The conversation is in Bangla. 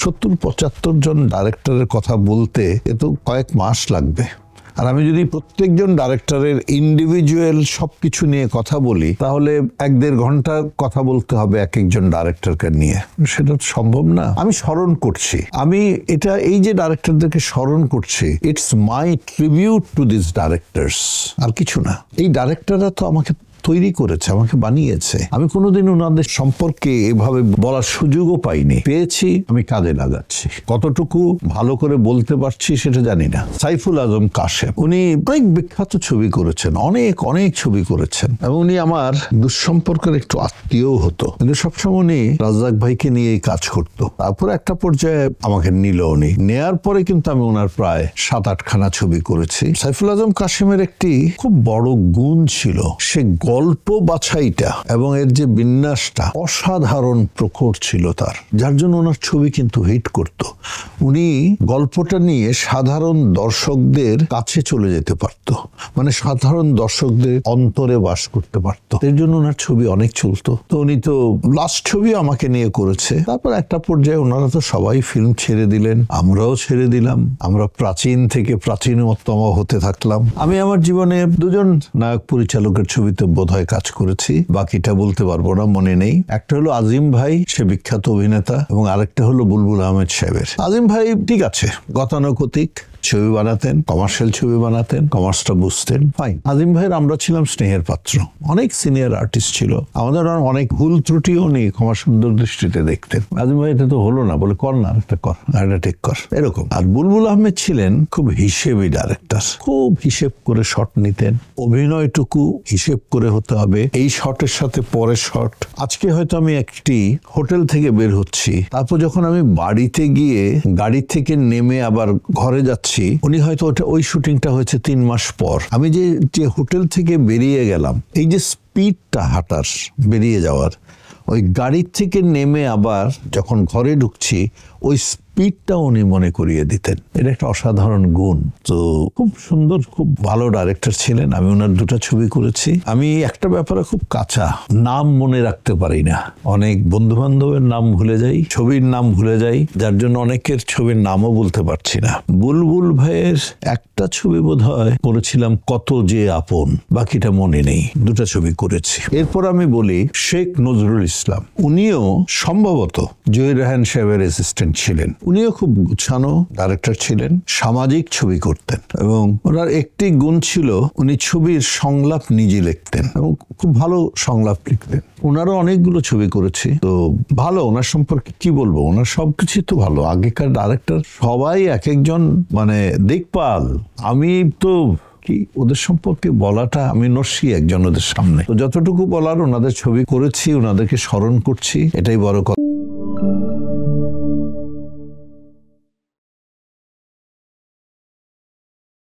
70-75 জন ডাইরেক্টরের কথা বলতে এ তো কয়েক মাস লাগবে। আর আমি যদি প্রত্যেকজন ডাইরেক্টরের ইন্ডিভিজুয়াল সবকিছু নিয়ে কথা বলি তাহলে 1-1.5 ঘন্টা কথা বলতে হবে এক একজন ডাইরেক্টরকে নিয়ে, সেটা সম্ভব না। আমি স্মরণ করছি, আমি এটা এই যে ডাইরেক্টরদেরকে স্মরণ করছি, it's my tribute to this directors, আর কিছু না। এই ডাইরেক্টররা তো আমাকে তৈরি করেছে, আমাকে বানিয়েছে। আমি কোনোদিন ওনাদের সম্পর্কে এভাবে বলার সুযোগও পাইনি, পেয়েছি, আমি কাজে লাগাচ্ছি। কতটুকু ভালো করে বলতে পারছি সেটা জানি না। সাইফুল আজম কাশেম, উনি অনেক বিখ্যাত ছবি করেছেন, অনেক অনেক ছবি করেছেন, এবং উনি আমার দুঃসম্পর্কের একটু আত্মীয় হতো, কিন্তু সবসময় উনি রাজ্জাক ভাইকে নিয়েই কাজ করতো। তারপর একটা পর্যায়ে আমাকে নিল, উনি নেয়ার পরে কিন্তু আমি ওনার প্রায় 7-8 খানা ছবি করেছি। সাইফুল আজম কাশেমের একটি খুব বড় গুণ ছিল, সে গল্প বাছাইটা এবং এর যে বিন্যাসটা অসাধারণ প্রখর ছিল তার, যার জন্য ওনার ছবি কিন্তু হিট করত। উনি গল্পটা নিয়ে সাধারণ দর্শকদের কাছে চলে যেতে পারত, মানে সাধারণ দর্শকদের অন্তরে বাস করতে পারত, এর জন্য ওনার ছবি অনেক চলতো। তো উনি তো লাস্ট ছবি আমাকে নিয়ে করেছে। তারপর একটা পর্যায়ে ওনারা তো সবাই ফিল্ম ছেড়ে দিলেন, আমরাও ছেড়ে দিলাম, আমরা প্রাচীন থেকে প্রাচীনতম হতে থাকলাম। আমি আমার জীবনে 2 জন নায়ক পরিচালকের ছবিতে বোধহয় কাজ করেছি, বাকিটা বলতে পারবো না, মনে নেই। একটা হলো আজিম ভাই, সে বিখ্যাত অভিনেতা, এবং আরেকটা হলো বুলবুল আহমেদ সাহেবের। আজিম ভাই ঠিক আছে, গতানুগতিক ছবি বানাতেন, কমার্শিয়াল ছবি বানাতেন, কমার্সটা বুঝতেন, ফাইন। আজিম ভাইয়ের আমরা ছিলাম স্নেহের পাত্র, অনেক সিনিয়র আর্টিস্ট ছিল, আমাদের অনেক ভুল ত্রুটিও নেই, ক্ষমা সুন্দর দৃষ্টিতে দেখতেন। আজিম ভাই এটা তো হলো না, বলে কর না, একটা কর, একটা ঠিক কর, এরকম। আর বুলবুল আহমেদ ছিলেন খুব হিসেবি ডাইরেক্টর, খুব হিসেব করে শট নিতেন, অভিনয়টুকু হিসেব করে হতে হবে, এই শটের সাথে পরের শট। আজকে হয়তো আমি একটি হোটেল থেকে বের হচ্ছি, তারপর যখন আমি বাড়িতে গিয়ে গাড়ি থেকে নেমে আবার ঘরে যাচ্ছি, উনি হয়তো ওই শুটিংটা হয়েছে 3 মাস পর। আমি যে হোটেল থেকে বেরিয়ে গেলাম, এই যে স্পিডটা হাঁটার, বেরিয়ে যাওয়ার, ওই গাড়ির থেকে নেমে আবার যখন ঘরে ঢুকছি, ওই স্পিডটা উনি মনে করিয়ে দিতেন। এটা একটা অসাধারণ গুণ। তো খুব সুন্দর, খুব ভালো ডাইরেক্টর ছিলেন। আমি ওনার 2টা ছবি করেছি। আমি একটা ব্যাপারে খুব কাঁচা, নাম মনে রাখতে পারি না, অনেক বন্ধু বান্ধবের নাম ভুলে যাই, ছবির নাম ভুলে যাই, যার জন্য অনেকের ছবির নামও বলতে পারছি না। বুলবুল ভাইয়ের একটা ছবি বোধহয় করেছিলাম, কত যে আপন, বাকিটা মনে নেই। 2টা ছবি করেছি। এরপর আমি বলি শেখ নজরুল ইসলাম, উনিও সম্ভবত জহির রায়হান সাহেবের অ্যাসিস্ট্যান্ট ছিলেন। উনিও খুব গুছানো ডাইরেক্টর ছিলেন, সামাজিক ছবি করতেন, এবং ওনার একটি গুণ ছিল, উনি ছবির সংলাপ নিজে লিখতেন এবং খুব ভালো সংলাপ লিখতেন। ওনারও অনেকগুলো ছবি করেছি, তো ভালো। ওনার সম্পর্কে কি বলবো, ওনার সবকিছু তো ভালো। আগেকার ডাইরেক্টর সবাই এক একজন মানে দিকপাল। আমি তো কি ওদের সম্পর্কে বলাটা, আমি নস্যি একজন ওদের সামনে। তো যতটুকু বলার, ওনাদের ছবি করেছি, ওনাদেরকে স্মরণ করছি, এটাই বড় কথা।